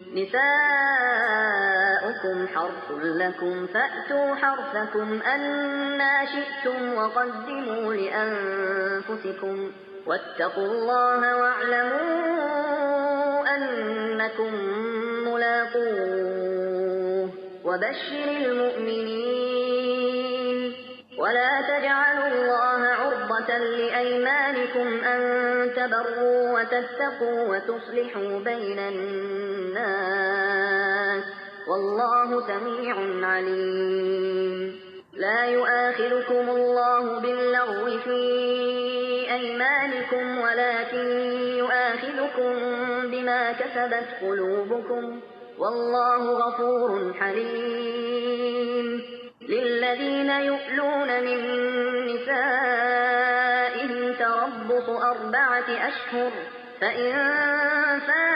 نساؤكم حرث لكم فأتوا حرثكم أنى شئتم وقدموا لأنفسكم واتقوا الله واعلموا أنكم ملاقوه وبشر المؤمنين. ولا تجعلوا الله عرضة لأيمانكم أن تبروا وتتقوا وتصلحوا بين الناس والله سميع عليم. لا يؤاخذكم الله باللغو في أيمانكم ولكن يؤاخذكم بما كسبت قلوبكم والله غفور حليم. للذين يؤلون من نسائهم تربص 4 أشهر فإن فاءوا